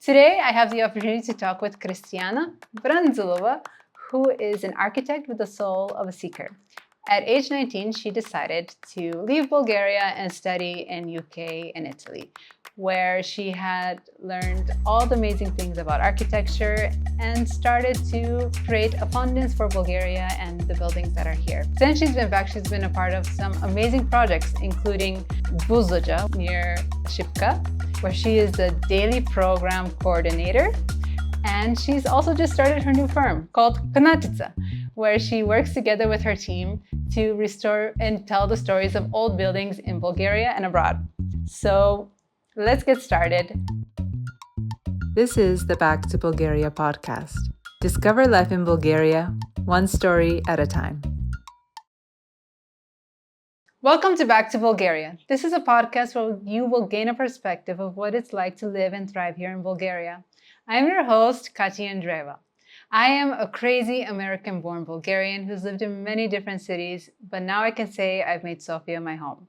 Today, I have the opportunity to talk with Christiana Brandzulova, who is an architect with the soul of a seeker. At age 19, she decided to leave Bulgaria and study in UK and Italy, where she had learned all the amazing things about architecture and started to create abundance for Bulgaria and the buildings that are here. Since she's been back, she's been a part of some amazing projects, including Buzludzha near Shipka, where she is the daily program coordinator. And she's also just started her new firm called Kanatitsa, where she works together with her team to restore and tell the stories of old buildings in Bulgaria and abroad. So let's get started. This is the Back to Bulgaria podcast. Discover life in Bulgaria, one story at a time. Welcome to Back to Bulgaria. This is a podcast where you will gain a perspective of what it's like to live and thrive here in Bulgaria. I am your host, Katia Andreeva. I am a crazy American-born Bulgarian who's lived in many different cities, but now I can say I've made Sofia my home.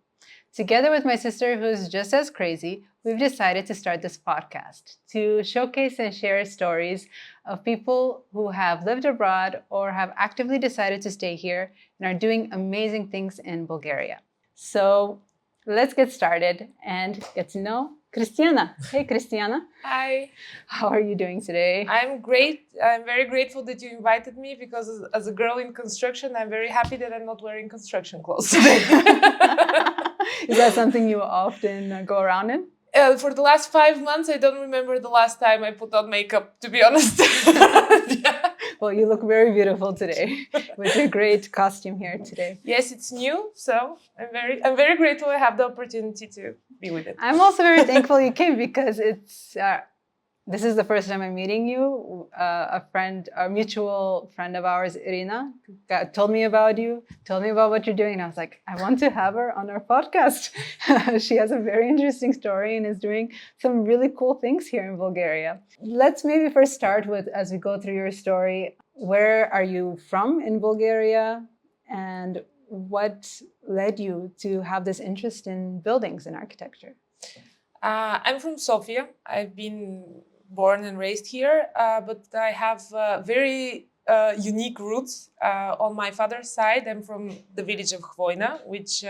Together with my sister, who's just as crazy, we've decided to start this podcast to showcase and share stories of people who have lived abroad or have actively decided to stay here and are doing amazing things in Bulgaria. So let's get started and get to know Christiana. Hey, Christiana. Hi. How are you doing today? I'm great. I'm very grateful that you invited me because as a girl in construction, I'm very happy that I'm not wearing construction clothes today. Is that something you often go around in? For the last 5 months, I don't remember the last time I put on makeup, to be honest. Yeah. Well, you look very beautiful today with your great costume here today. Yes, it's new, so I'm very grateful I have the opportunity to be with it. I'm also very thankful you came because this is the first time I'm meeting you. A mutual friend of ours, Irina, told me about you, told me about what you're doing. And I was like, I want to have her on our podcast. She has a very interesting story and is doing some really cool things here in Bulgaria. Let's maybe first start with, as we go through your story, where are you from in Bulgaria and what led you to have this interest in buildings and architecture? I'm from Sofia. I've been born and raised here, but I have very unique roots. On my father's side, I'm from the village of Hvoina, which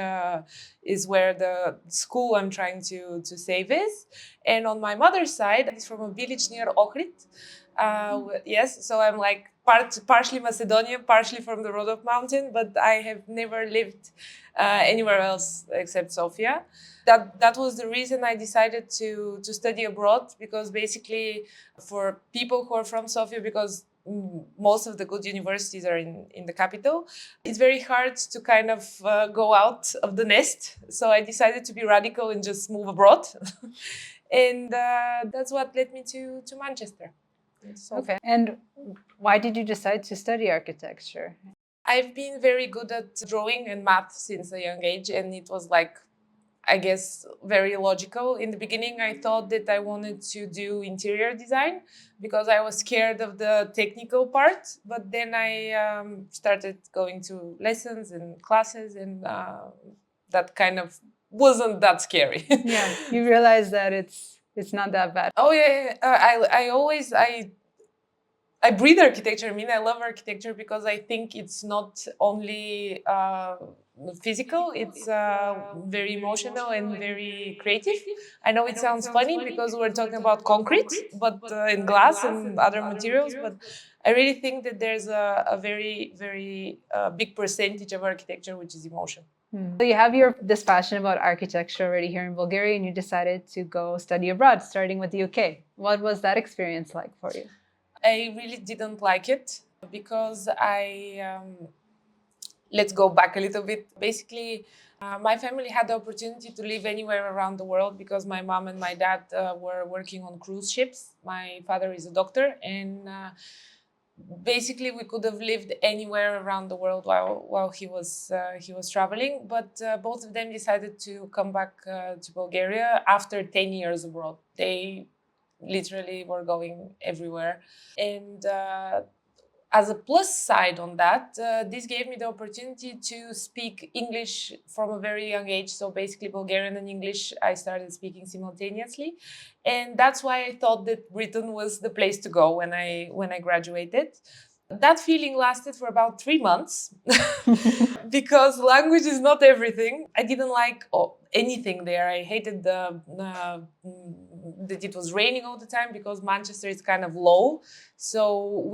is where the school I'm trying to save is. And on my mother's side, it's from a village near Ohrid. Yes, so I'm like partially Macedonian, partially from the Rhodope mountain, but I have never lived anywhere else except Sofia. That was the reason I decided to study abroad, because basically for people who are from Sofia, because most of the good universities are in the capital, it's very hard to kind of go out of the nest. So I decided to be radical and just move abroad. And that's what led me to Manchester. Okay. And why did you decide to study architecture? I've been very good at drawing and math since a young age, and it was like, I guess, very logical. In the beginning, I thought that I wanted to do interior design because I was scared of the technical part. But then I started going to lessons and classes, and that kind of wasn't that scary. Yeah, you realize that it's not that bad. Oh yeah, I breathe architecture. I mean, I love architecture because I think it's not only physical, it's very emotional and very creative. I know it sounds funny because we're talking about concrete, but and glass and other materials, but I really think that there's a very, very big percentage of architecture which is emotion. So you have this passion about architecture already here in Bulgaria, and you decided to go study abroad, starting with the UK. What was that experience like for you? I really didn't like it because let's go back a little bit. Basically, my family had the opportunity to live anywhere around the world because my mom and my dad were working on cruise ships. My father is a doctor, and basically we could have lived anywhere around the world while he was traveling. But both of them decided to come back to Bulgaria after 10 years abroad. They literally were going everywhere, and as a plus side on that, this gave me the opportunity to speak English from a very young age. So basically Bulgarian and English, I started speaking simultaneously. And that's why I thought that Britain was the place to go when I graduated. That feeling lasted for about 3 months because language is not everything. I didn't like anything there. I hated that it was raining all the time because Manchester is kind of low. So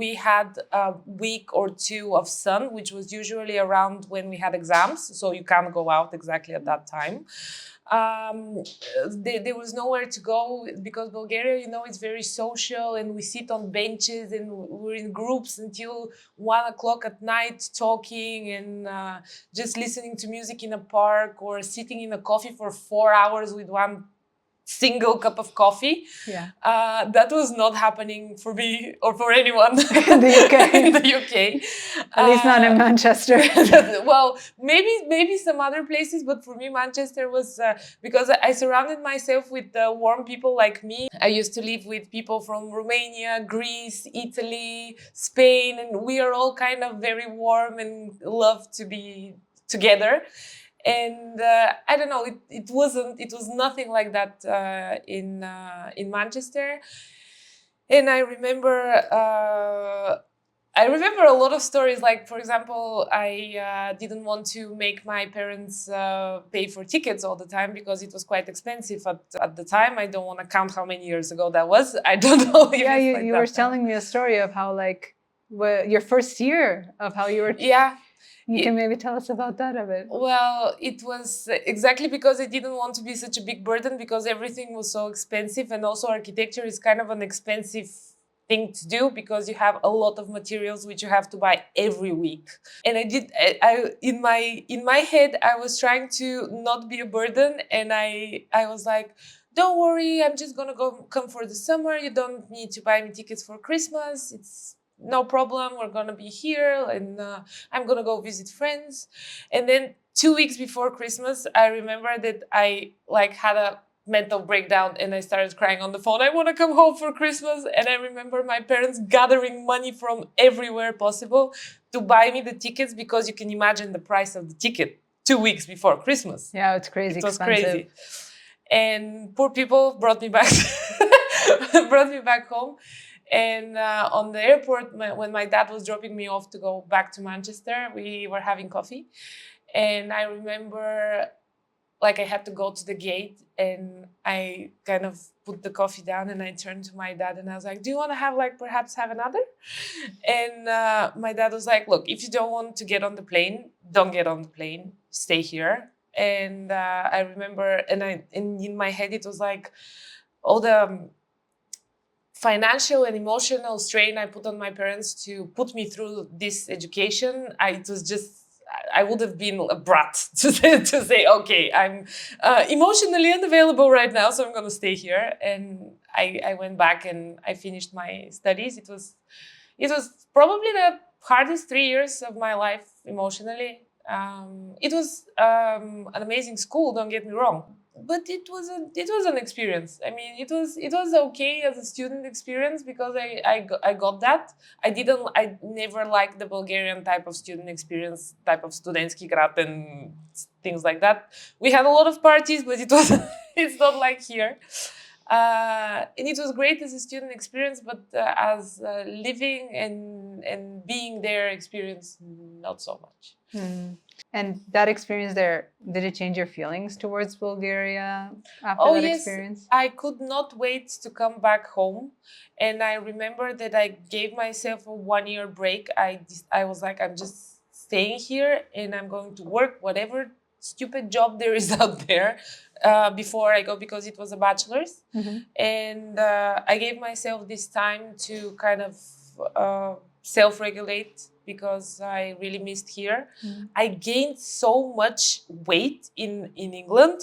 we had a week or two of sun, which was usually around when we had exams. So you can't go out exactly at that time. There was nowhere to go because Bulgaria, it's very social, and we sit on benches and we're in groups until 1 o'clock at night talking and just listening to music in a park or sitting in a coffee for 4 hours with one single cup of coffee. Yeah. That was not happening for me or for anyone In the UK. in the UK. At least not in Manchester. Well, maybe some other places, but for me, Manchester was because I surrounded myself with warm people like me. I used to live with people from Romania, Greece, Italy, Spain, and we are all kind of very warm and love to be together. And I don't know, it was nothing like that in Manchester. And I remember a lot of stories. Like, for example, I didn't want to make my parents pay for tickets all the time because it was quite expensive at the time. I don't want to count how many years ago that was. I don't know. Yeah, you were telling me a story of how your first year of how you were. Yeah. You can maybe tell us about that a bit. Well, it was exactly because I didn't want to be such a big burden because everything was so expensive, and also architecture is kind of an expensive thing to do because you have a lot of materials which you have to buy every week. And I in my head I was trying to not be a burden, and I was like, don't worry, I'm just gonna come for the summer. You don't need to buy me tickets for Christmas. It's no problem, we're gonna be here, and I'm gonna go visit friends. And then 2 weeks before Christmas, I remember that I had a mental breakdown and I started crying on the phone. I want to come home for Christmas. And I remember my parents gathering money from everywhere possible to buy me the tickets, because you can imagine the price of the ticket 2 weeks before Christmas. Yeah, it's crazy. It was expensive. crazy. And poor people brought me back home. And on the airport, when my dad was dropping me off to go back to Manchester, we were having coffee. And I remember, I had to go to the gate, and I kind of put the coffee down, and I turned to my dad and I was like, do you want to perhaps have another? And my dad was like, look, if you don't want to get on the plane, don't get on the plane, stay here. And I remember, and in my head, it was like all the financial and emotional strain I put on my parents to put me through this education. I would have been a brat to say, okay, I'm emotionally unavailable right now, so I'm going to stay here. And I went back and I finished my studies. It was probably the hardest 3 years of my life emotionally. It was an amazing school, don't get me wrong. But it was an experience. I mean, it was okay as a student experience because I got that. I never liked the Bulgarian type of student experience, type of studentski grad and things like that. We had a lot of parties, but it's not like here. And it was great as a student experience, but as living and being there experience, not so much. Mm. And that experience there, did it change your feelings towards Bulgaria after that experience? I could not wait to come back home. And I remember that I gave myself a 1-year break. I was like, I'm just staying here and I'm going to work whatever stupid job there is out there before I go, because it was a bachelor's. Mm-hmm. And I gave myself this time to kind of self-regulate, because I really missed here. Mm-hmm. I gained so much weight in England.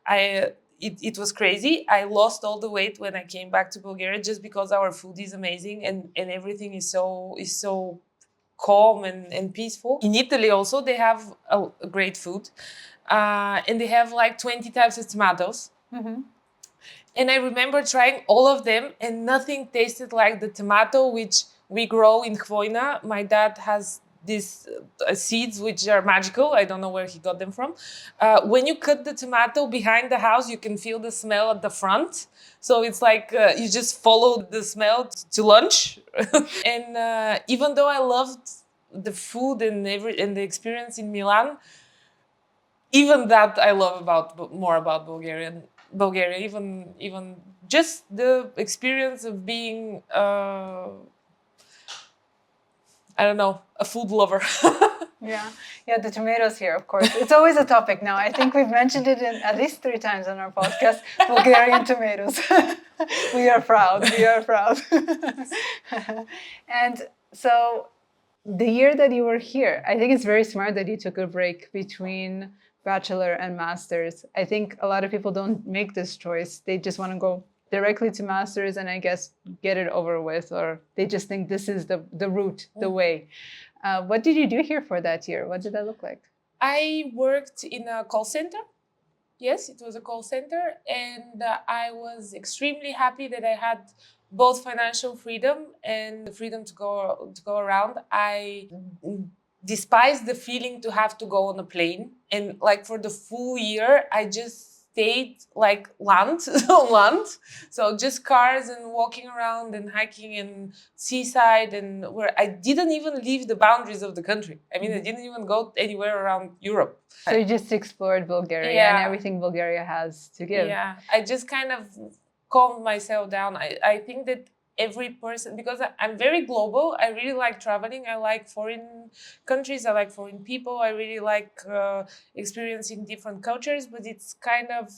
It was crazy. I lost all the weight when I came back to Bulgaria, just because our food is amazing and everything is so calm and peaceful. In Italy also, they have a great food. And they have 20 types of tomatoes. Mm-hmm. And I remember trying all of them, and nothing tasted like the tomato which we grow in Hvoina. My dad has these seeds which are magical. I don't know where he got them from. When you cut the tomato behind the house, you can feel the smell at the front. So it's like you just follow the smell to lunch. And even though I loved the food and the experience in Milan, even that I love more about Bulgaria. Even just the experience of being I don't know, a food lover. Yeah, the tomatoes here, of course. It's always a topic now. I think we've mentioned it at least 3 times on our podcast, Bulgarian tomatoes. We are proud. And so the year that you were here, I think it's very smart that you took a break between bachelor and master's. I think a lot of people don't make this choice. They just want to go directly to master's and I guess get it over with, or they just think this is the route, the way. What did you do here for that year? What did that look like? I worked in a call center. Yes, it was a call center. And I was extremely happy that I had both financial freedom and the freedom to go around. I despised the feeling to have to go on a plane. And like for the full year, I just stayed like on land. So just cars and walking around and hiking and seaside, and where I didn't even leave the boundaries of the country. I mean, I didn't even go anywhere around Europe. So you just explored Bulgaria and everything Bulgaria has to give. Yeah, I just kind of calmed myself down. I think that every person, because I'm very global, I really like traveling. I like foreign countries. I like foreign people. I really like experiencing different cultures. But it's kind of,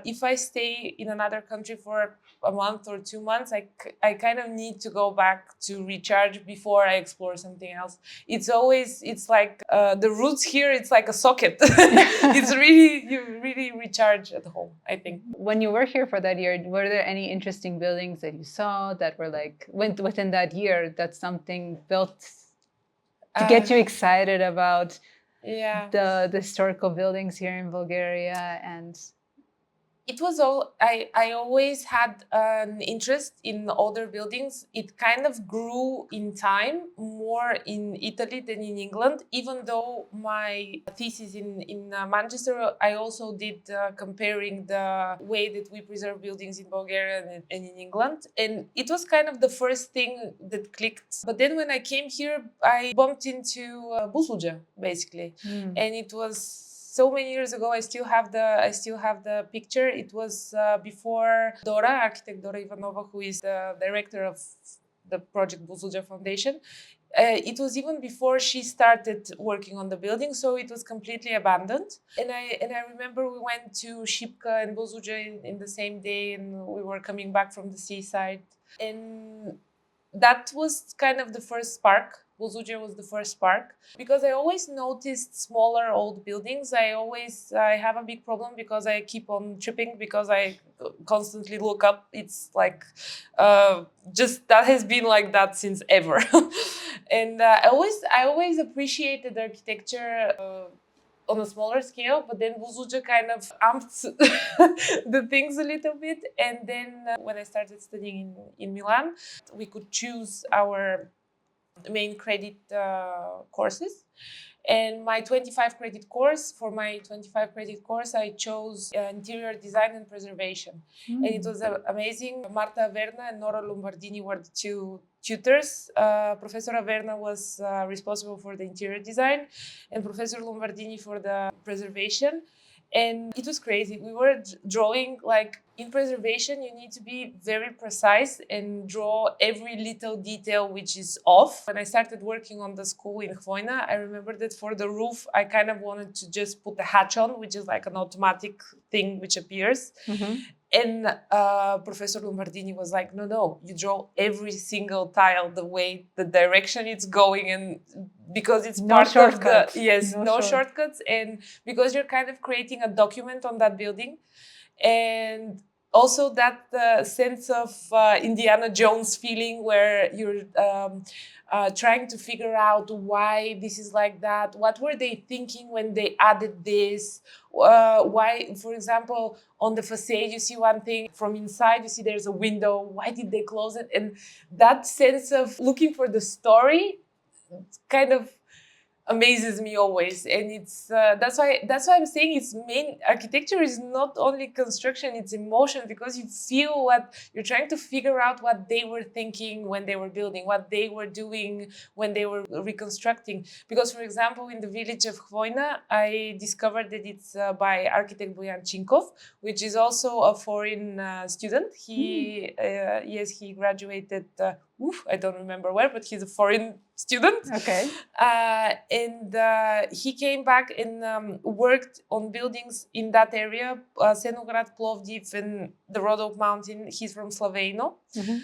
if I stay in another country for a month or 2 months, I kind of need to go back to recharge before I explore something else. It's like the roots here, it's like a socket. You really recharge at home, I think. When you were here for that year, were there any interesting buildings that you saw that were like, within that year, that something built to get you excited about the historical buildings here in Bulgaria? And it was all, I always had an interest in older buildings. It kind of grew in time, more in Italy than in England. Even though my thesis in Manchester, I also did comparing the way that we preserve buildings in Bulgaria and in England. And it was kind of the first thing that clicked. But then when I came here, I bumped into Buzludzha, basically. And it was so many years ago. I still have the picture. It was before architect Dora Ivanova, who is the director of the project Buzludzha Foundation. It was even before she started working on the building, so it was completely abandoned. And I remember we went to Shipka and Buzludzha in the same day, and we were coming back from the seaside. And that was kind of the first spark. Buzludzha was the first spark, because I always noticed smaller old buildings. I have a big problem because I keep on tripping because I constantly look up. It's like just that has been like that since ever. And I always appreciated architecture on a smaller scale, but then Buzludzha kind of amped the things a little bit. And then when I started studying in Milan, we could choose our main credit courses. And my 25 credit course, I chose interior design and preservation. And it was amazing. Marta Averna and Nora Lombardini were the two tutors. Professor Averna was responsible for the interior design and Professor Lombardini for the preservation. And it was crazy. We were drawing, like in preservation, you need to be very precise and draw every little detail which is off. When I started working on the school in Hvoina, I remember that for the roof, I kind of wanted to just put the hatch on, which is like an automatic thing which appears. And Professor Lombardini was like, no, you draw every single tile the way, the direction it's going, and because it's no shortcuts. No shortcuts, and because you're kind of creating a document on that building. And also that sense of Indiana Jones feeling where you're trying to figure out why this is like that. What were they thinking when they added this? Why, for example, on the facade, you see one thing, from inside, you see there's a window. Why did they close it? And that sense of looking for the story kind of amazes me always, and it's that's why I'm saying it's main architecture is not only construction, it's emotion, because you feel what you're trying to figure out, what they were thinking when they were building, what they were doing when they were reconstructing. Because, for example, in the village of Hvoina, I discovered that it's by architect Bojan Chinkov, which is also a foreign student. He yes, he graduated I don't remember where, but he's a foreign student. Okay. And he came back and worked on buildings in that area, Senograd, Plovdiv, and the Rodok Mountain. He's from Slovenia. Mm-hmm.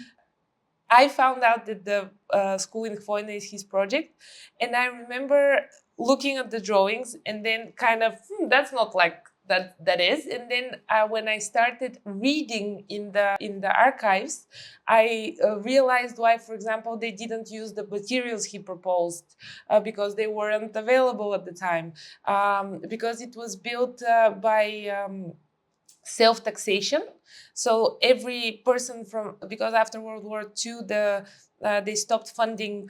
I found out that the school in Hvoina is his project, and I remember looking at the drawings and then kind of, that's not like that is. And then when I started reading in the archives, I realized why, for example, they didn't use the materials he proposed because they weren't available at the time, because it was built by self-taxation. So every person because after World War II, they stopped funding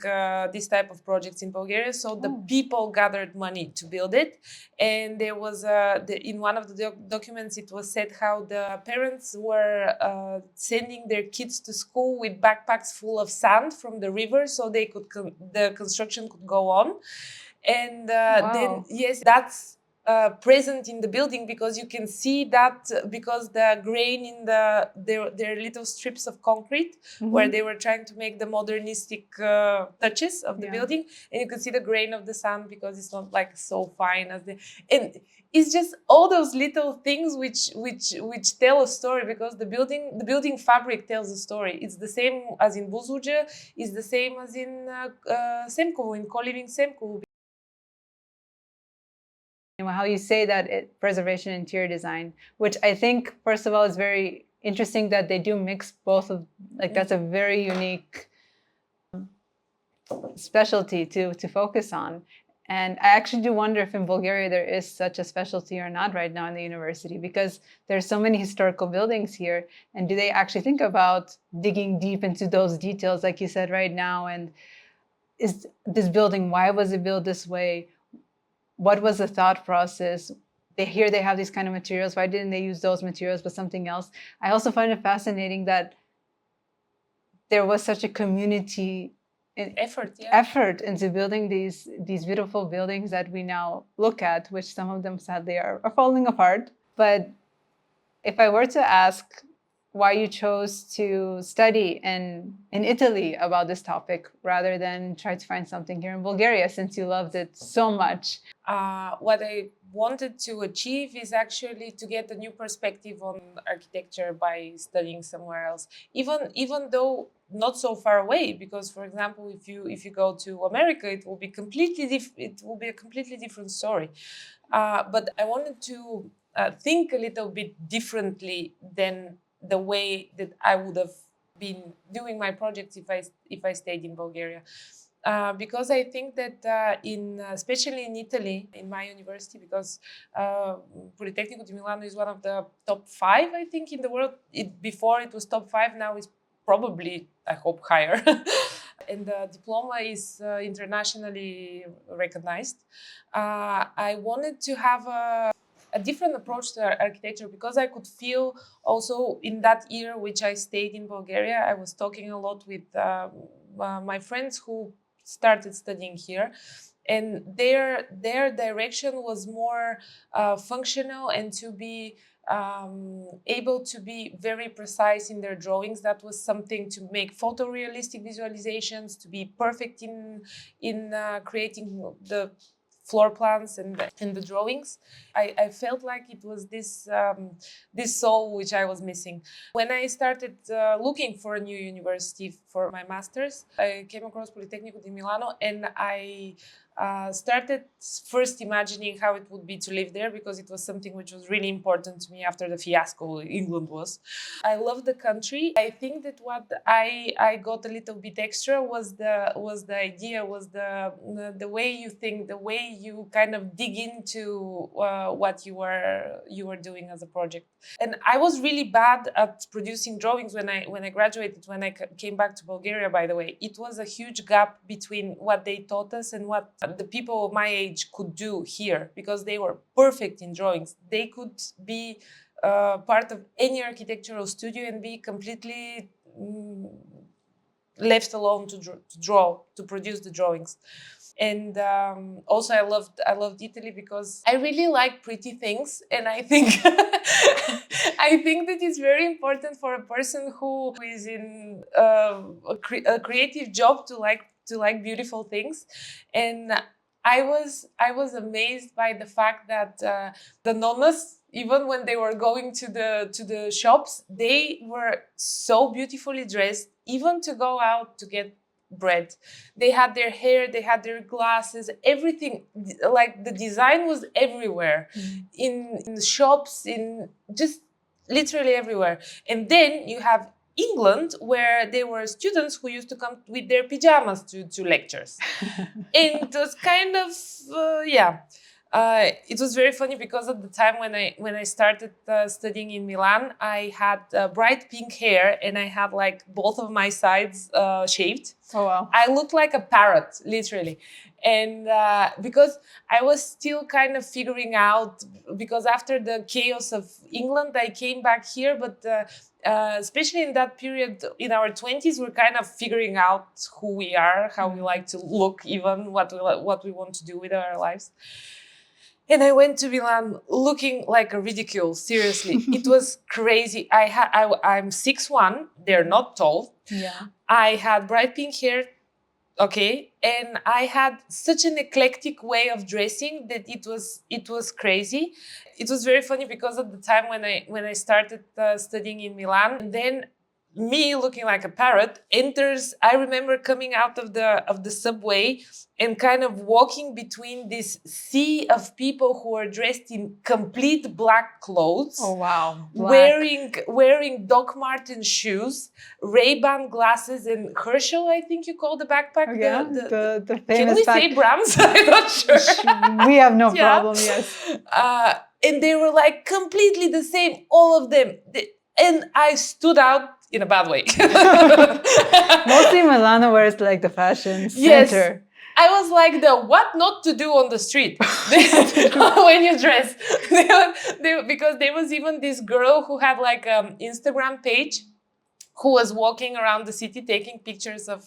this type of projects in Bulgaria. So the people gathered money to build it. And there was, in one of the documents, it was said how the parents were sending their kids to school with backpacks full of sand from the river so they could the construction could go on. And then, yes, that's present in the building, because you can see that, because the grain in their little strips of concrete where they were trying to make the modernistic touches of the building, and you can see the grain of the sand because it's not like so fine as and it's just all those little things which tell a story, because the building fabric tells a story. It's the same as in Buzludzha, it's the same as in Semkovo, in Coliving Semkovo. How you say that preservation and interior design, which I think, first of all, is very interesting that they do mix both of, like, that's a very unique specialty to focus on. And I actually do wonder if in Bulgaria there is such a specialty or not right now in the university, because there's so many historical buildings here. And do they actually think about digging deep into those details, like you said right now? And is this building, why was it built this way? What was the thought process? They have these kind of materials. Why didn't they use those materials but something else? I also find it fascinating that there was such a community effort into building these beautiful buildings that we now look at, which some of them sadly are falling apart. But if I were to ask why you chose to study in Italy about this topic rather than try to find something here in Bulgaria, since you loved it so much. What I wanted to achieve is actually to get a new perspective on architecture by studying somewhere else, even though not so far away. Because, for example, if you go to America, it will be a completely different story. But I wanted to think a little bit differently than the way that I would have been doing my projects if I stayed in Bulgaria. Because I think that especially in Italy, in my university, because Politecnico di Milano is one of the top 5, I think, in the world. Before it was top 5, now it's probably, I hope, higher. And the diploma is internationally recognized. I wanted to have a different approach to architecture, because I could feel also in that year which I stayed in Bulgaria, I was talking a lot with my friends who started studying here, and their direction was more functional and to be able to be very precise in their drawings. That was something to make photorealistic visualizations, to be perfect in creating the floor plans and the drawings. I felt like it was this soul which I was missing. When I started looking for a new university for my master's, I came across Politecnico di Milano, and I started first imagining how it would be to live there, because it was something which was really important to me after the fiasco England was. I love the country. I think that what I got a little bit extra was the idea, was the way you think, the way you kind of dig into what you were doing as a project. And I was really bad at producing drawings when I graduated, when I came back to Bulgaria, by the way. It was a huge gap between what they taught us and what the people of my age could do here, because they were perfect in drawings. They could be part of any architectural studio and be completely left alone to produce the drawings. And also I loved Italy because I really like pretty things, and I think I think that it's very important for a person who is in a creative job to like beautiful things. And I was amazed by the fact that the nonnas, even when they were going to the shops, they were so beautifully dressed, even to go out to get bread. They had their hair, they had their glasses, everything. Like the design was everywhere, in the shops, in just literally everywhere. And then you have England, where there were students who used to come with their pajamas to lectures. And it was kind of it was very funny, because at the time when I started studying in Milan, I had bright pink hair, and I had like both of my sides shaved. Oh wow! I looked like a parrot, literally. And because I was still kind of figuring out, because after the chaos of England, I came back here, but especially in that period in our 20s, we're kind of figuring out who we are, how we like to look, even what we want to do with our lives. And I went to Milan looking like a ridicule. Seriously, it was crazy. I'm 6'1". They're not tall. Yeah. I had bright pink hair. Okay, and I had such an eclectic way of dressing that it was crazy. It was very funny, because at the time when I started studying in Milan, and then me looking like a parrot enters. I remember coming out of the subway and kind of walking between this sea of people who are dressed in complete black clothes. Oh wow! Black. Wearing Doc Martens shoes, Ray-Ban glasses, and Herschel, I think you call the backpack. Oh, yeah, the famous. Can we say brands? I'm not sure. We have no problem. Yes. And they were like completely the same, all of them. And I stood out in a bad way. Mostly Milano, where it's like the fashion center. Yes. I was like the what not to do on the street when you dress. Because there was even this girl who had like an Instagram page, who was walking around the city taking pictures of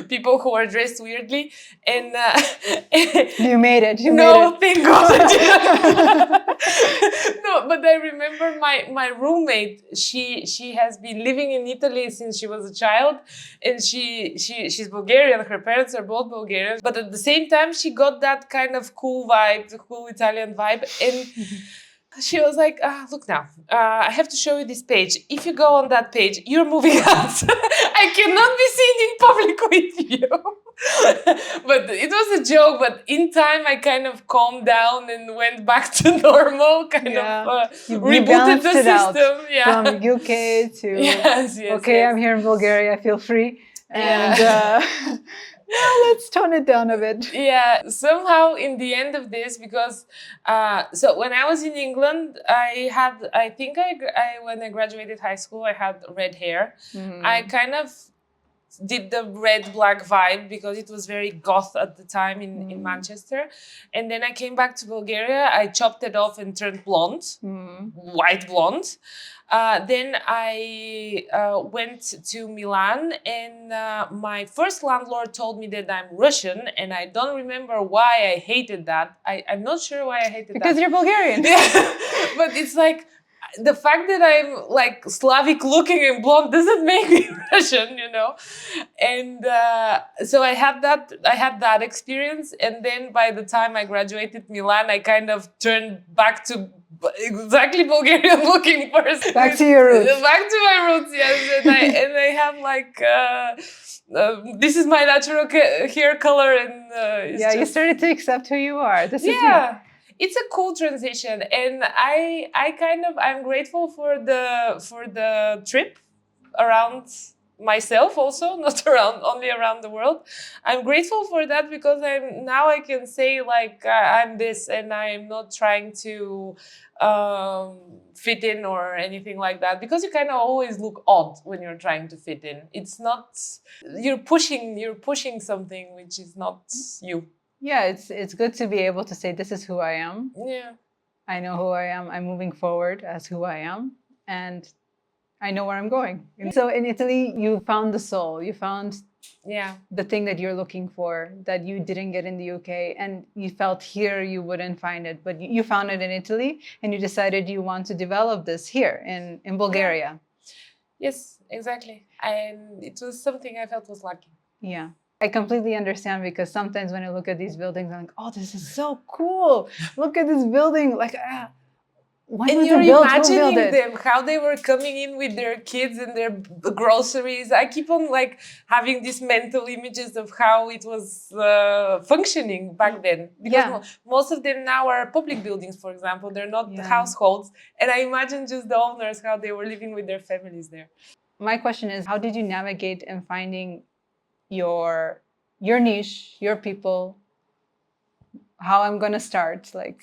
people who are dressed weirdly. And you made it. No, thank God I didn't. No, but I remember my roommate. She has been living in Italy since she was a child, and she's Bulgarian. Her parents are both Bulgarian, but at the same time she got that kind of cool vibe, the cool Italian vibe. And she was like, look now, I have to show you this page. If you go on that page, you're moving out. I cannot be seen in public with you. But it was a joke. But in time, I kind of calmed down and went back to normal, rebooted the system. From UK to, yes, I'm here in Bulgaria, I feel free. And let's tone it down a bit. Yeah, somehow in the end of this, because so when I was in England, when I graduated high school, I had red hair. Mm-hmm. I kind of did the red-black vibe because it was very goth at the time in Manchester. And then I came back to Bulgaria. I chopped it off and turned blonde, white blonde. Then I went to Milan, and my first landlord told me that I'm Russian, and I don't remember why I hated that. I'm not sure why I hated because that. You're Bulgarian. Yeah. But it's like, the fact that I'm like Slavic looking and blonde doesn't make me Russian, you know? And so I had that experience. And then by the time I graduated Milan, I kind of turned back to exactly Bulgarian looking person. Back to your roots. Back to my roots, yes. And I have like this is my natural hair color, and Yeah, you started to accept who you are. This is you. yeah, it's a cool transition, and I'm grateful for the trip around myself also, not only around the world. I'm grateful for that because I can say like I'm this, and I'm not trying to fit in or anything like that, because you kind of always look odd when you're trying to fit in. It's not, you're pushing something which is not you. Yeah, it's good to be able to say, this is who I am. Yeah. I know who I am. I'm moving forward as who I am, and I know where I'm going. And so in Italy, you found the soul. You found the thing that you're looking for that you didn't get in the UK, and you felt here you wouldn't find it, but you found it in Italy, and you decided you want to develop this here in Bulgaria. Yes, exactly. And it was something I felt was lucky. Yeah. I completely understand, because sometimes when I look at these buildings, I'm like, oh, this is so cool. Look at this building. Like, and you're imagining them, how they were coming in with their kids and their groceries. I keep on like having these mental images of how it was functioning back then. Because most of them now are public buildings, for example. They're not households. And I imagine just the owners, how they were living with their families there. My question is, how did you navigate in finding your niche, your people? How I'm going to start? Like...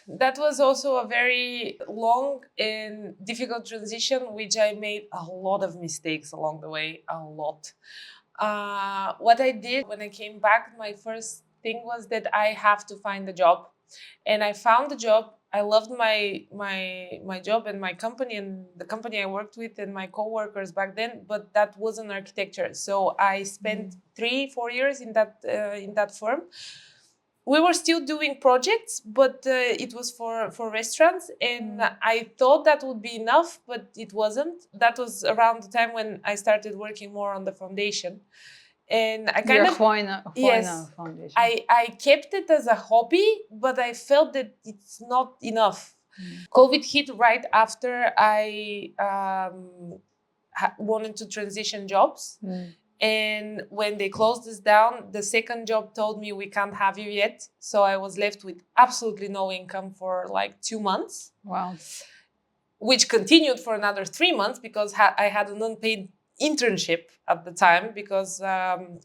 That was also a very long and difficult transition, which I made a lot of mistakes along the way, a lot. What I did when I came back, my first thing was that I have to find a job. And I found a job. I loved my job and my company and the company I worked with and my co-workers back then, but that wasn't architecture. So I spent 3-4 years in that firm. We were still doing projects, but it was for restaurants. And I thought that would be enough, but it wasn't. That was around the time when I started working more on the foundation. And I kind of... Hvoina foundation. I kept it as a hobby, but I felt that it's not enough. COVID hit right after I wanted to transition jobs. And when they closed this down, the second job told me, we can't have you yet. So I was left with absolutely no income for like 2 months. Wow. Which continued for another 3 months, because I had an unpaid internship at the time, because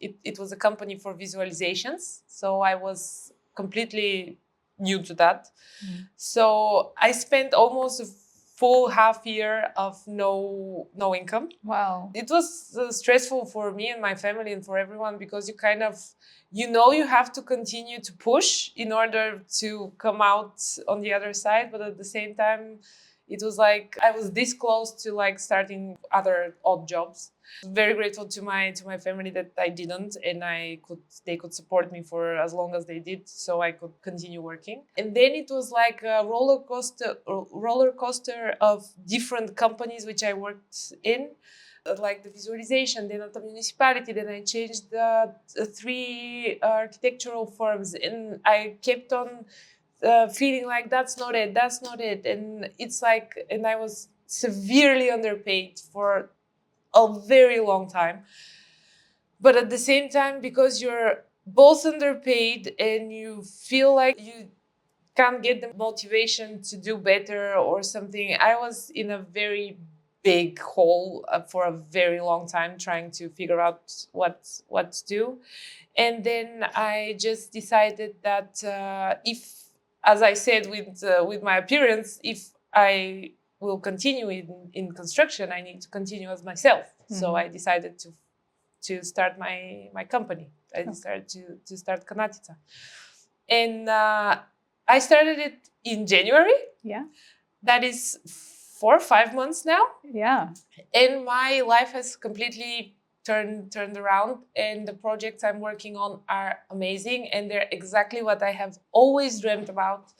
it was a company for visualizations. So I was completely new to that. So I spent almost a full half year of no income. Wow. It was stressful for me and my family and for everyone, because you kind of, you have to continue to push in order to come out on the other side. But at the same time, it was like I was this close to like starting other odd jobs. Very grateful to my family that I didn't, and they could support me for as long as they did, so I could continue working. And then it was like a roller coaster of different companies which I worked in, like the visualization, then at the municipality, then I changed the 3 architectural firms, and I kept on feeling like that's not it, and it's like, and I was severely underpaid for a very long time. But at the same time, because you're both underpaid and you feel like you can't get the motivation to do better or something, I was in a very big hole for a very long time, trying to figure out what to do. And then I just decided that if, as I said with my appearance, if I will continue in construction, I need to continue as myself. So I decided to start my company. I decided to start Kanatitsa. And I started it in January. Yeah. That is 4 or 5 months now. Yeah. And my life has completely turned around, and the projects I'm working on are amazing, and they're exactly what I have always dreamt about.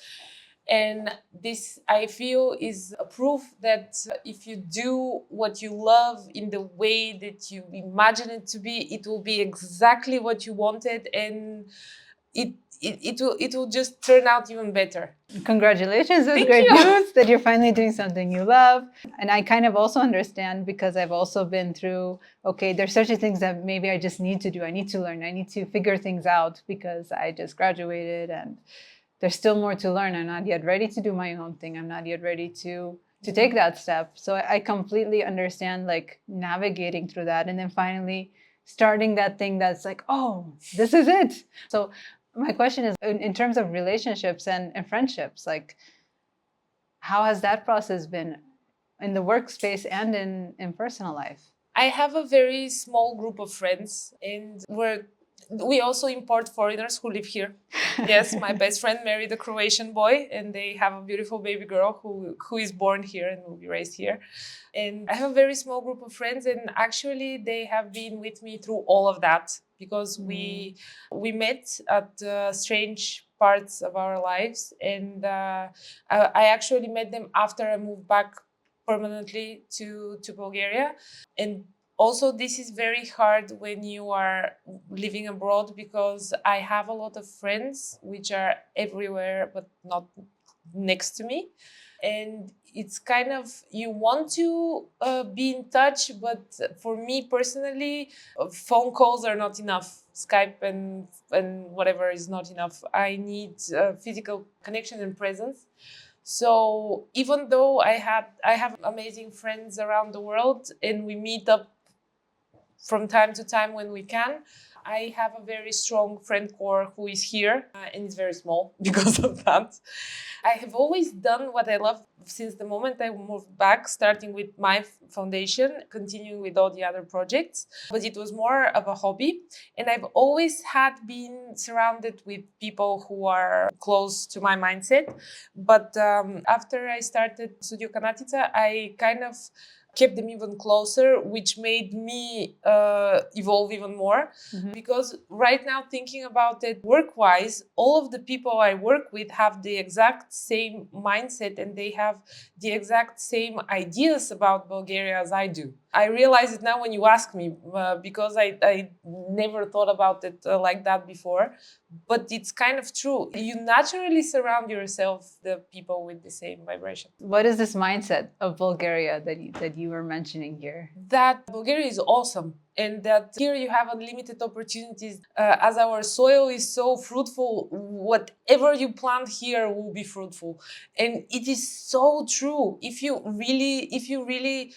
And this, I feel, is a proof that if you do what you love in the way that you imagine it to be, it will be exactly what you wanted, and it will just turn out even better. Congratulations, that's Thank great you. news that you're finally doing something you love. And I kind of also understand because I've also been through, okay, there's certain things that maybe I just need to do. I need to learn. I need to figure things out because I just graduated and there's still more to learn. I'm not yet ready to do my own thing. I'm not yet ready to take that step. So I completely understand like navigating through that and then finally starting that thing that's like, oh, this is it. So my question is in terms of relationships and friendships, like how has that process been in the workspace and in personal life? I have a very small group of friends, and we also import foreigners who live here. Yes, my best friend married a Croatian boy, and they have a beautiful baby girl who is born here and will be raised here. And I have a very small group of friends, and actually they have been with me through all of that because we met at strange parts of our lives, and I actually met them after I moved back permanently to Bulgaria. And also this is very hard when you are living abroad because I have a lot of friends which are everywhere but not next to me, and it's kind of you want to be in touch, but for me personally phone calls are not enough. Skype and whatever is not enough. I need physical connection and presence. So even though I have amazing friends around the world and we meet up from time to time when we can, I have a very strong friend core who is here and it's very small because of that. I have always done what I love since the moment I moved back, starting with my foundation, continuing with all the other projects. But it was more of a hobby. And I've always had been surrounded with people who are close to my mindset. But after I started Studio Kanatitsa, I kind of kept them even closer, which made me evolve even more. Because right now, thinking about it work-wise, all of the people I work with have the exact same mindset and they have the exact same ideas about Bulgaria as I do. I realize it now when you ask me, because I never thought about it like that before. But it's kind of true. You naturally surround yourself the people with the same vibration. What is this mindset of Bulgaria that you were mentioning here? That Bulgaria is awesome and that here you have unlimited opportunities. As our soil is so fruitful, whatever you plant here will be fruitful. And it is so true. If you really,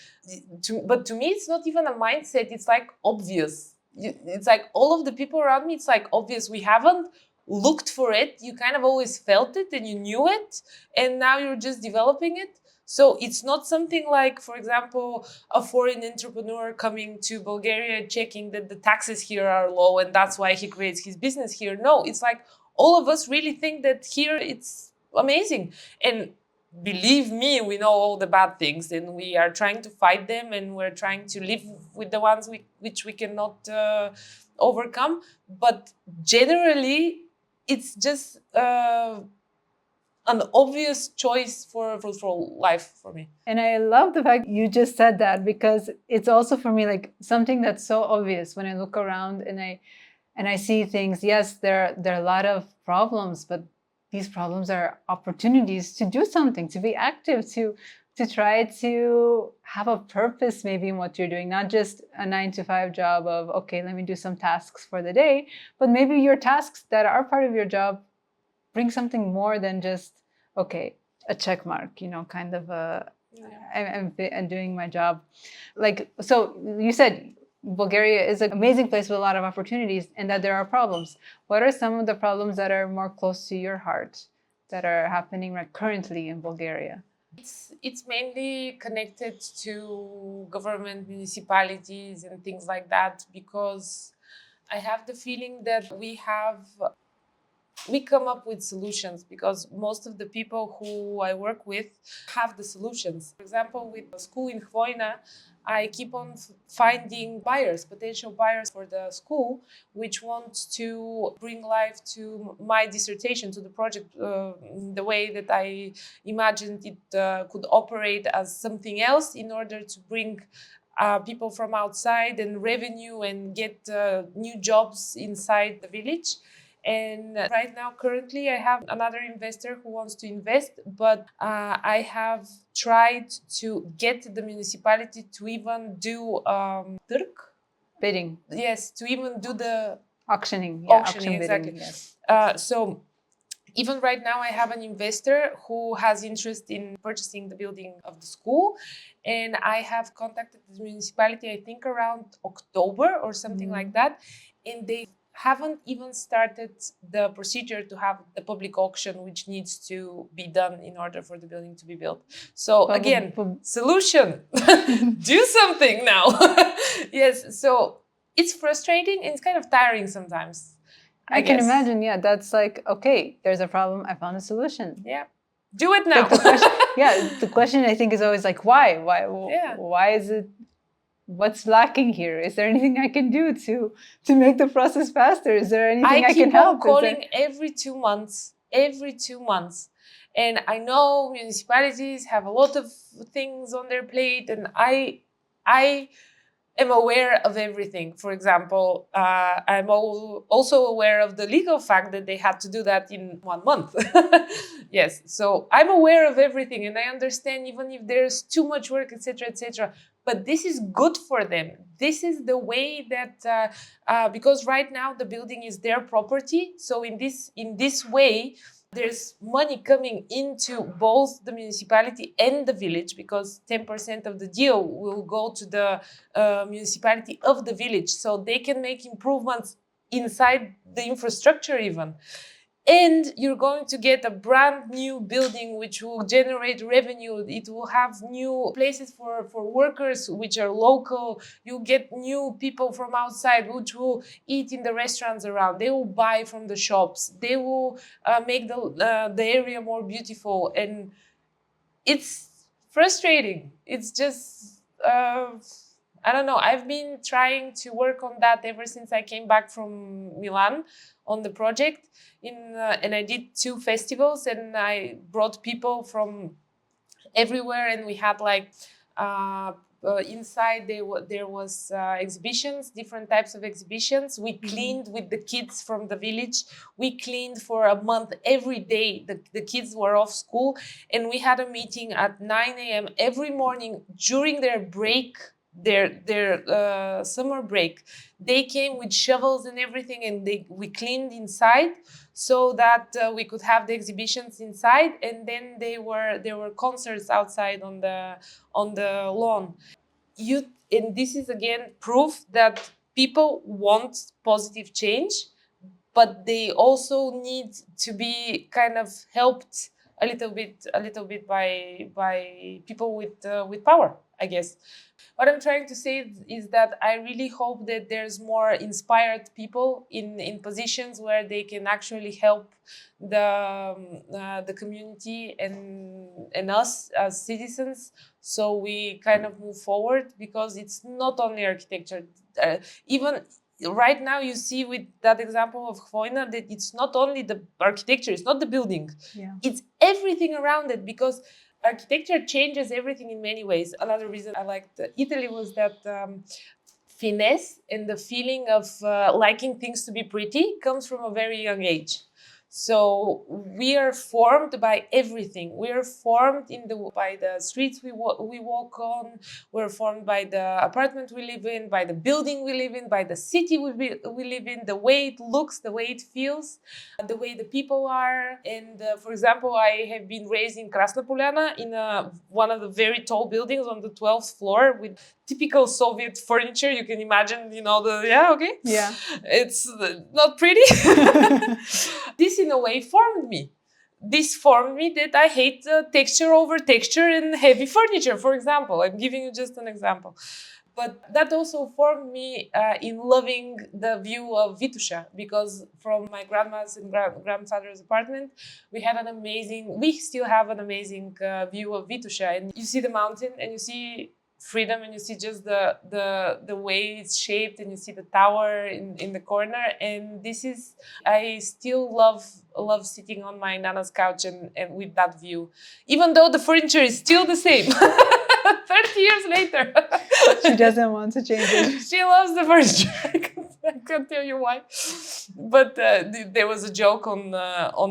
but to me, it's not even a mindset. It's like obvious. It's like all of the people around me, it's like obvious. We haven't looked for it. You kind of always felt it and you knew it. And now you're just developing it. So it's not something like, for example, a foreign entrepreneur coming to Bulgaria, checking that the taxes here are low and that's why he creates his business here. No, it's like all of us really think that here it's amazing. And believe me, we know all the bad things and we are trying to fight them and we're trying to live with the ones which we cannot overcome. But generally, it's just an obvious choice for a fruitful life for me. And I love the fact you just said that because it's also for me like something that's so obvious when I look around and I see things. Yes, there are a lot of problems, but these problems are opportunities to do something, to be active, to try to have a purpose maybe in what you're doing, not just a 9-to-5 job of, okay, let me do some tasks for the day, but maybe your tasks that are part of your job bring something more than just, okay, a check mark, kind of I'm doing my job. Like, so you said Bulgaria is an amazing place with a lot of opportunities and that there are problems. What are some of the problems that are more close to your heart that are happening right currently in Bulgaria? It's mainly connected to government, municipalities and things like that, because I have the feeling that we come up with solutions because most of the people who I work with have the solutions. For example, with the school in Hvoina, I keep on finding potential buyers for the school, which want to bring life to my dissertation, to the project, the way that I imagined it could operate as something else in order to bring people from outside and revenue and get new jobs inside the village. And right now, currently, I have another investor who wants to invest, but I have tried to get the municipality to even do tırk. Bidding. Yes, to even do the Auctioning. auctioning, Bidding, exactly. yes. So even right now, I have an investor who has interest in purchasing the building of the school. And I have contacted the municipality, I think around October or something like that. And they haven't even started the procedure to have the public auction, which needs to be done in order for the building to be built. So again, solution, do something now. Yes, so it's frustrating and it's kind of tiring sometimes. I can imagine, yeah, that's like, okay, there's a problem, I found a solution. Yeah. Do it now. Like the question I think is always like, why? Why is it, what's lacking here? Is there anything I can do to make the process faster? Is there anything I can help? I keep on calling every 2 months, And I know municipalities have a lot of things on their plate, and I am aware of everything. For example, I'm also aware of the legal fact that they had to do that in 1 month. Yes, so I'm aware of everything, and I understand even if there's too much work, etc., etc. But this is good for them. This is the way that because right now the building is their property. So in this way, there's money coming into both the municipality and the village, because 10% of the deal will go to the municipality of the village, so they can make improvements inside the infrastructure even. And you're going to get a brand new building which will generate revenue. It will have new places for workers which are local. You'll get new people from outside which will eat in the restaurants around. They will buy from the shops. They will make the area more beautiful. And it's frustrating. It's just... I don't know. I've been trying to work on that ever since I came back from Milan on the project. And I did 2 festivals, and I brought people from everywhere. And we had like inside there was exhibitions, different types of exhibitions. We cleaned with the kids from the village. We cleaned for a month every day. The kids were off school, and we had a meeting at 9 a.m. every morning during their break. Their summer break. They came with shovels and everything, and we cleaned inside so that we could have the exhibitions inside, and then there were concerts outside on the lawn. And this is again proof that people want positive change, but they also need to be kind of helped a little bit by people with power, I guess. What I'm trying to say is that I really hope that there's more inspired people in positions where they can actually help the community and us as citizens, so we kind of move forward, because it's not only architecture. Even right now, you see with that example of Hvoina that it's not only the architecture, it's not the building, it's everything around it, because architecture changes everything in many ways. Another reason I liked Italy was that finesse and the feeling of liking things to be pretty comes from a very young age. So we are formed by everything. We are formed by the streets we walk on. We're formed by the apartment we live in, by the building we live in, by the city we live in, the way it looks, the way it feels, the way the people are. And for example, I have been raised in Krasna Polyana in one of the very tall buildings on the 12th floor with typical Soviet furniture. You can imagine, it's not pretty. This in a way formed me. This formed me that I hate texture over texture and heavy furniture, for example. I'm giving you just an example. But that also formed me in loving the view of Vitusha, because from my grandma's and grandfather's apartment, we still have an amazing view of Vitusha. And you see the mountain, and you see freedom, and you see just the way it's shaped, and you see the tower in the corner. And I still love sitting on my nana's couch and with that view, even though the furniture is still the same. 30 years later. She doesn't want to change it. She loves the furniture. I can't tell you why. But there was a joke on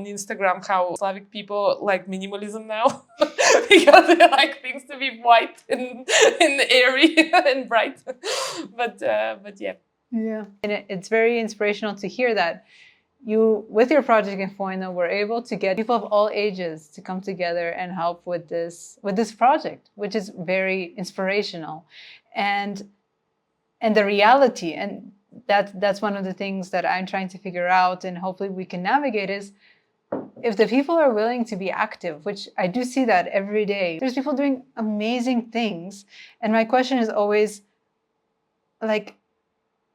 Instagram how Slavic people like minimalism now because they like things to be white and airy and bright. But yeah. Yeah. And it's very inspirational to hear that you, with your project in Hvoina, were able to get people of all ages to come together and help with this project, which is very inspirational. And the reality, and that's one of the things that I'm trying to figure out, and hopefully we can navigate, is if the people are willing to be active, which I do see that every day. There's people doing amazing things. And my question is always, like,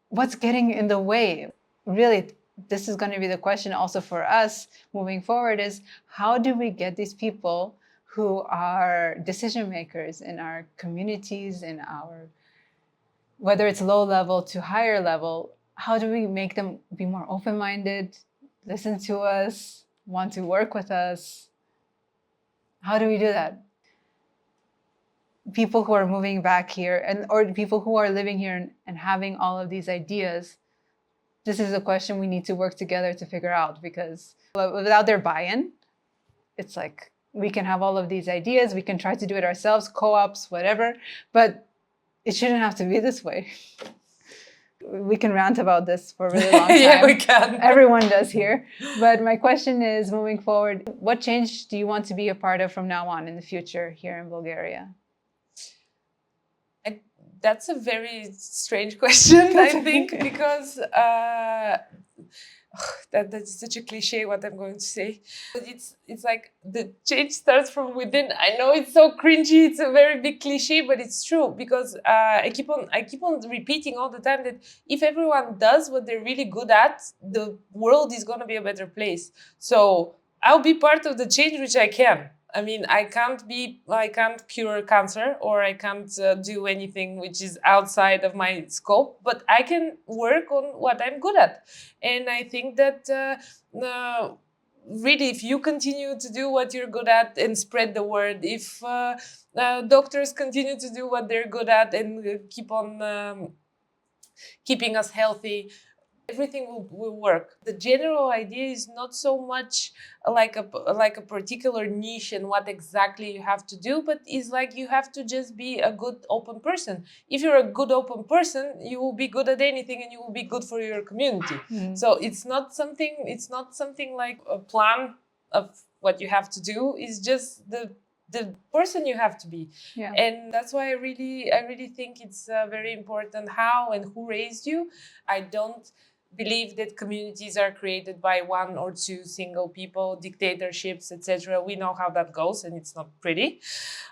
what's getting in the way? Really, this is going to be the question also for us moving forward, is how do we get these people who are decision makers in our communities, in our, whether it's low level to higher level, how do we make them be more open-minded, listen to us, want to work with us? How do we do that? People who are moving back here, or people who are living here and having all of these ideas, this is a question we need to work together to figure out, because without their buy-in, it's like we can have all of these ideas, we can try to do it ourselves, co-ops, whatever, but it shouldn't have to be this way. We can rant about this for a really long time. Yeah, we can. Everyone does here. But my question is, moving forward, what change do you want to be a part of from now on in the future here in Bulgaria? That's a very strange question, I think, because that's such a cliche what I'm going to say. But it's like the change starts from within. I know it's so cringy, it's a very big cliche, but it's true, because I keep on repeating all the time that if everyone does what they're really good at, the world is going to be a better place. So I'll be part of the change which I can. I mean, I can't cure cancer, or I can't do anything which is outside of my scope, but I can work on what I'm good at. And I think that really, if you continue to do what you're good at and spread the word, if doctors continue to do what they're good at and keep on keeping us healthy, everything will work. The general idea is not so much like a particular niche and what exactly you have to do, but is like you have to just be a good open person. If you're a good open person, you will be good at anything and you will be good for your community. Mm-hmm. So it's not something like a plan of what you have to do. It's just the person you have to be. Yeah. And that's why I really think it's very important how and who raised you. I don't believe that communities are created by one or two single people, dictatorships, etc. We know how that goes, and it's not pretty.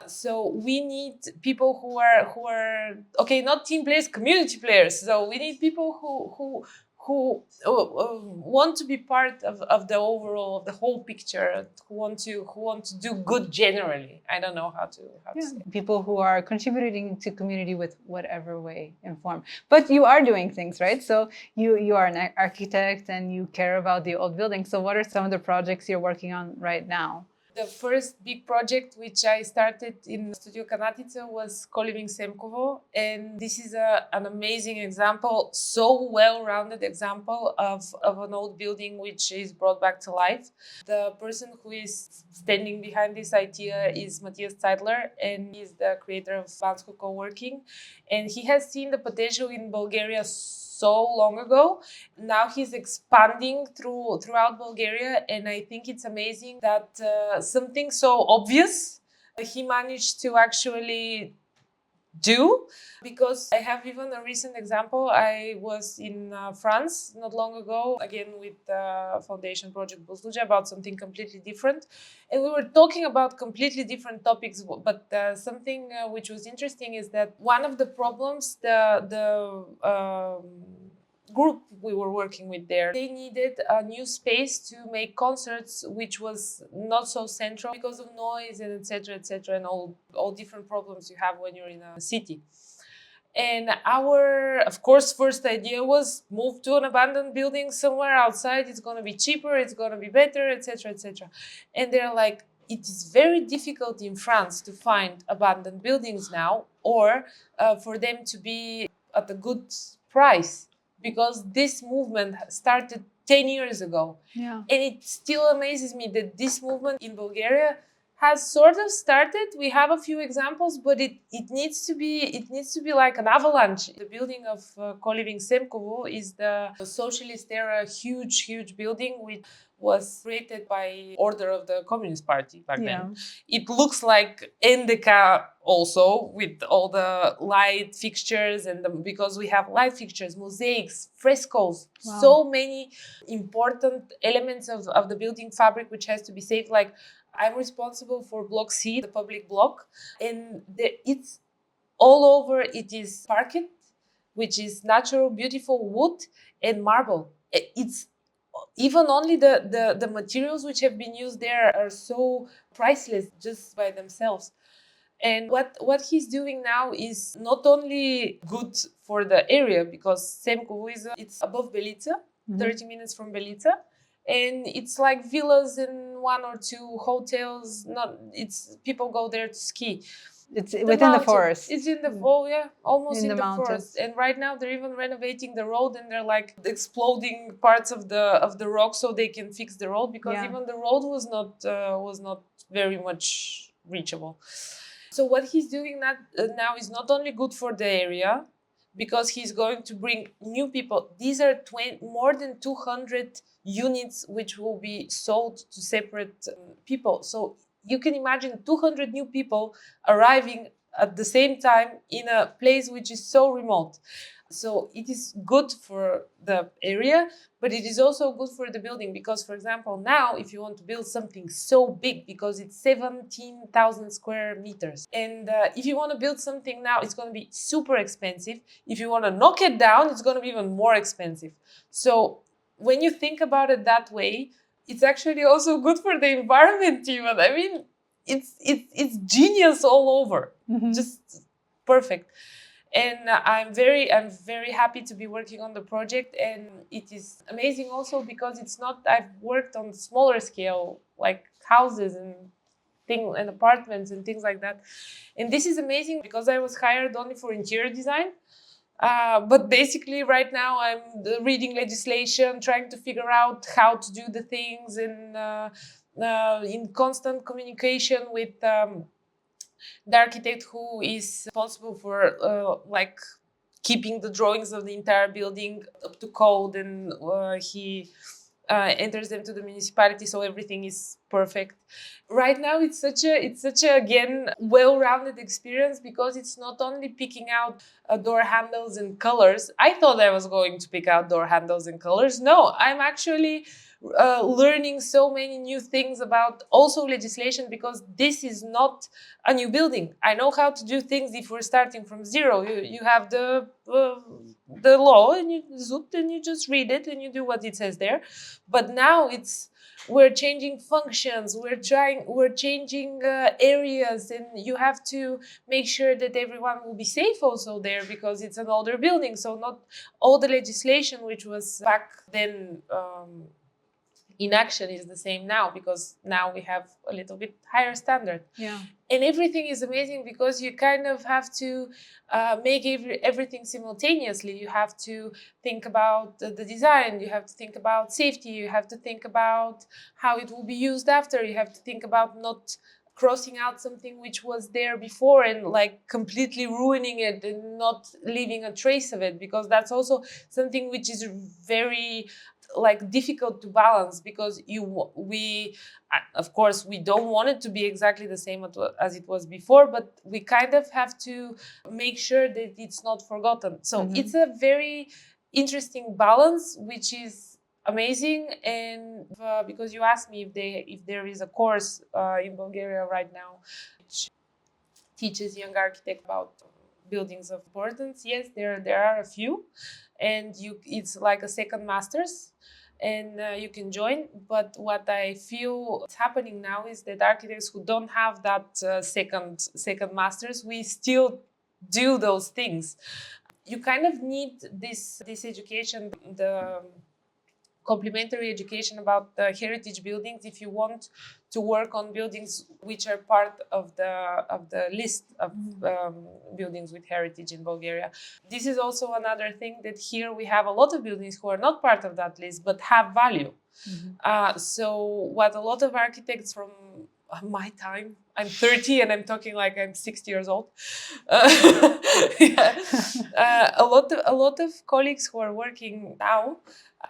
So we need people who are okay, not team players, community players. So we need people who want to be part of the overall, of the whole picture, who want to do good generally. I don't know how to say. People who are contributing to community with whatever way and form. But you are doing things, right? So you are an architect and you care about the old buildings. So what are some of the projects you're working on right now? The first big project which I started in Studio Kanatitsa was Coliving Semkovo, and this is an amazing example, so well-rounded example of an old building which is brought back to life. The person who is standing behind this idea is Matthias Zeidler, and he's the creator of Semkovo Coliving, and he has seen the potential in Bulgaria so long ago. Now he's expanding throughout Bulgaria, and I think it's amazing that something so obvious he managed to actually do. Because I have even a recent example. I was in France not long ago, again with the foundation project Buzludzha, about something completely different, and we were talking about completely different topics, but something which was interesting is that one of the problems the group we were working with there, they needed a new space to make concerts which was not so central because of noise and etc and all different problems you have when you're in a city. And our, of course, first idea was move to an abandoned building somewhere outside. It's going to be cheaper, it's going to be better, etc. And they're like, it is very difficult in France to find abandoned buildings now, or for them to be at a good price, because this movement started 10 years ago. Yeah. And it still amazes me that this movement in Bulgaria has sort of started. We have a few examples, but it needs to be like an avalanche. The building of Coliving Semkovo is the socialist-era huge building which was created by order of the Communist Party back then. It looks like NDK also, with all the light fixtures because we have light fixtures, mosaics, frescoes, so many important elements of the building fabric which has to be saved. Like, I'm responsible for Block C, the public block, and it's all over. It is parquet, which is natural, beautiful wood, and marble. It's even only the materials which have been used there are so priceless just by themselves. And what he's doing now is not only good for the area, because Semkovo it's above Buzludzha, 30 minutes from Buzludzha. And it's like villas and 1 or 2 hotels. People go there to ski. It's within the forest. It's in the almost in the forest. And right now they're even renovating the road, and they're like exploding parts of the rock so they can fix the road, because even the road was not very much reachable. So what he's doing now is not only good for the area, because he's going to bring new people. These are more than 200 units which will be sold to separate people. So you can imagine 200 new people arriving at the same time in a place which is so remote. So it is good for the area, but it is also good for the building, because, for example, now if you want to build something so big, because it's 17,000 square meters, and if you want to build something now, it's going to be super expensive. If you want to knock it down, it's going to be even more expensive. So when you think about it that way, it's actually also good for the environment even. I mean, it's genius all over, just perfect. And I'm very happy to be working on the project, and it is amazing also because I've worked on smaller scale, like houses and apartments and things like that. And this is amazing because I was hired only for interior design. But basically right now I'm reading legislation, trying to figure out how to do the things, and in constant communication with the architect who is responsible for keeping the drawings of the entire building up to code, and he enters them to the municipality, so everything is perfect. Right now it's such a again well-rounded experience, because it's not only picking out door handles and colors. I thought I was going to pick out door handles and colors. No, I'm actually learning so many new things about also legislation, because this is not a new building. I know how to do things if we're starting from zero. You have the law, and you just read it and you do what it says there. But now we're changing functions, we're changing areas, and you have to make sure that everyone will be safe also there, because it's an older building. So not all the legislation which was back then in action is the same now, because now we have a little bit higher standard. Yeah. And everything is amazing because you kind of have to make everything simultaneously. You have to think about the design, you have to think about safety, you have to think about how it will be used after, you have to think about not crossing out something which was there before and like completely ruining it and not leaving a trace of it, because that's also something which is very difficult to balance, because of course we don't want it to be exactly the same as it was before, but we kind of have to make sure that it's not forgotten. So it's a very interesting balance, which is amazing. And because you asked me if there is a course in Bulgaria right now which teaches young architects about buildings of importance, yes, there are a few, and it's like a second master's, and you can join. But what I feel is happening now is that architects who don't have that second master's, we still do those things. You kind of need this education. The complementary education about the heritage buildings if you want to work on buildings which are part of the list of buildings with heritage in Bulgaria. This is also another thing, that here we have a lot of buildings who are not part of that list but have value. So what a lot of architects from my time, I'm 30 and I'm talking like I'm 60 years old. A lot of colleagues who are working now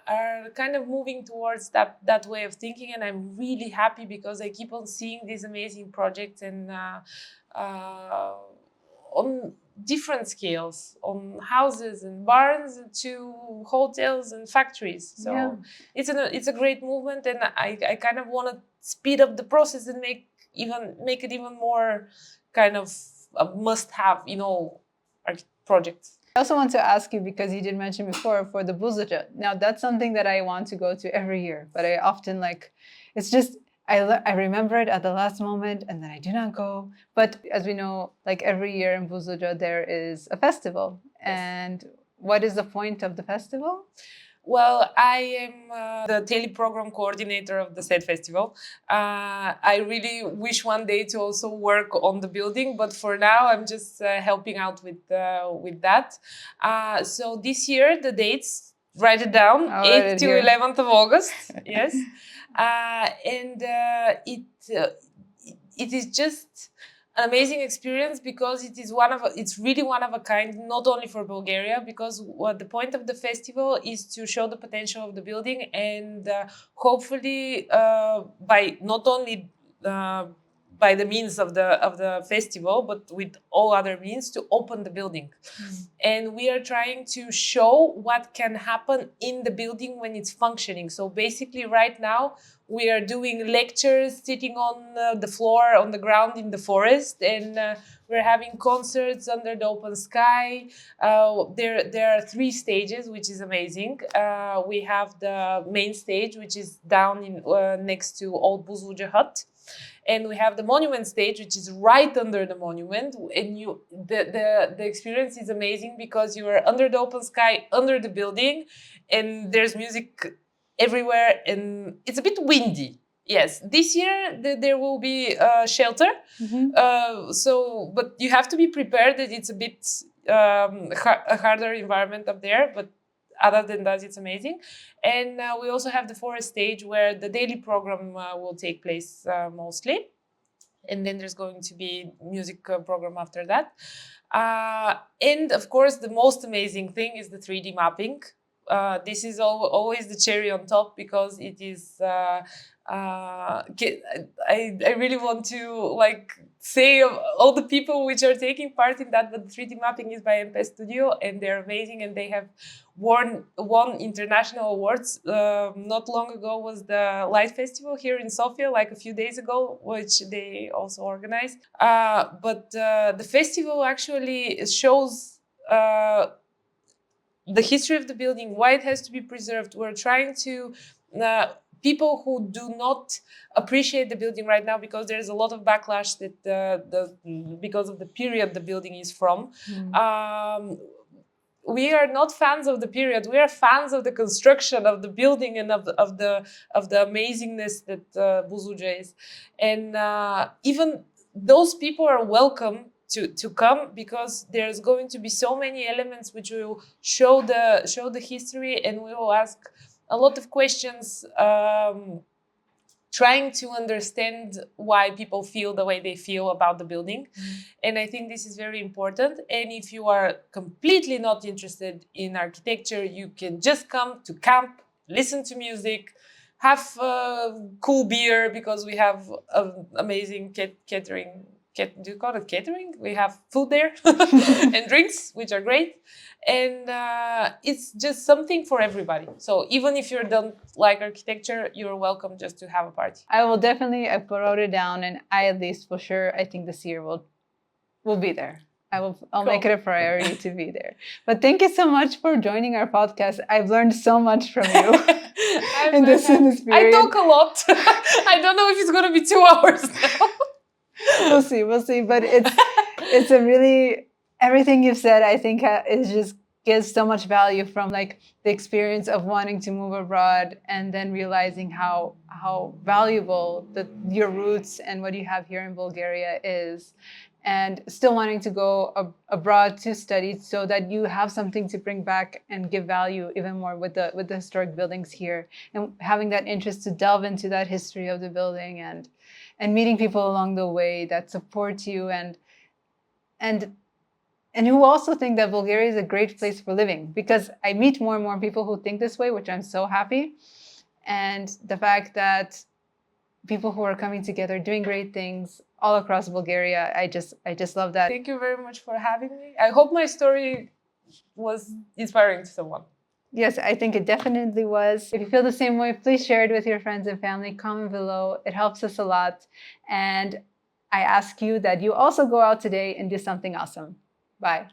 are kind of moving towards that way of thinking, and I'm really happy because I keep on seeing these amazing projects and on different scales, on houses and barns to hotels and factories. So it's a great movement, and I kind of want to speed up the process and make it even more kind of a must-have, project. I also want to ask you, because you did mention before, for the Buzludzha. Now, that's something that I want to go to every year, but I often it's just, I remember it at the last moment and then I do not go. But as we know, like every year in Buzludzha, there is a festival. And what is the point of the festival? Well, I am the daily program coordinator of the said festival. I really wish one day to also work on the building, but for now I'm just helping out with that. So this year the dates, write it down, 8th to 11th of August. Yes, and it is just an amazing experience because it's really one of a kind, not only for Bulgaria, because what the point of the festival is to show the potential of the building and hopefully by not only by the means of the festival, but with all other means, to open the building. And we are trying to show what can happen in the building when it's functioning. So basically right now we are doing lectures, sitting on the floor, on the ground in the forest, and we're having concerts under the open sky. There are 3 stages, which is amazing. We have the main stage, which is down in next to old Buzludzha hut. And we have the monument stage, which is right under the monument. And the experience is amazing because you are under the open sky, under the building, and there's music everywhere, and it's a bit windy. Yes, this year there will be shelter. But you have to be prepared that it's a bit a harder environment up there. But other than that, it's amazing. And we also have the forest stage where the daily program will take place mostly. And then there's going to be music program after that. And of course, the most amazing thing is the 3D mapping. This is always the cherry on top because it is... I really want to say all the people which are taking part in that, but 3D mapping is by MP Studio and they're amazing and they have won international awards. Not long ago was the Light Festival here in Sofia, like a few days ago, which they also organized. But the festival actually shows the history of the building, why it has to be preserved. We're trying to... people who do not appreciate the building right now, because there's a lot of backlash that because of the period the building is from. We are not fans of the period. We are fans of the construction of the building and of the amazingness that Buzludzha is. And even those people are welcome to come, because there's going to be so many elements which will show the history, and we will ask a lot of questions, trying to understand why people feel the way they feel about the building. And I think this is very important. And if you are completely not interested in architecture, you can just come to camp, listen to music, have cool beer, because we have amazing catering. Do you call it catering? We have food there and drinks, which are great. And it's just something for everybody. So even if you don't like architecture, you're welcome just to have a party. I will definitely, I wrote it down, and I at least for sure, I think this year will be there. I'll make it a priority to be there. But thank you so much for joining our podcast. I've learned so much from you in this period. I talk a lot. I don't know if it's going to be 2 hours now. We'll see. But it's a really, everything you've said, I think is just gives so much value from like the experience of wanting to move abroad and then realizing how valuable your roots and what you have here in Bulgaria is, and still wanting to go abroad to study so that you have something to bring back and give value even more with the historic buildings here, and having that interest to delve into that history of the building, and meeting people along the way that support you and who also think that Bulgaria is a great place for living, because I meet more and more people who think this way, which I'm so happy. And the fact that people who are coming together, doing great things all across Bulgaria, I just love that. Thank you very much for having me. I hope my story was inspiring to someone. Yes, I think it definitely was. If you feel the same way, please share it with your friends and family. Comment below. It helps us a lot. And I ask you that you also go out today and do something awesome. Bye.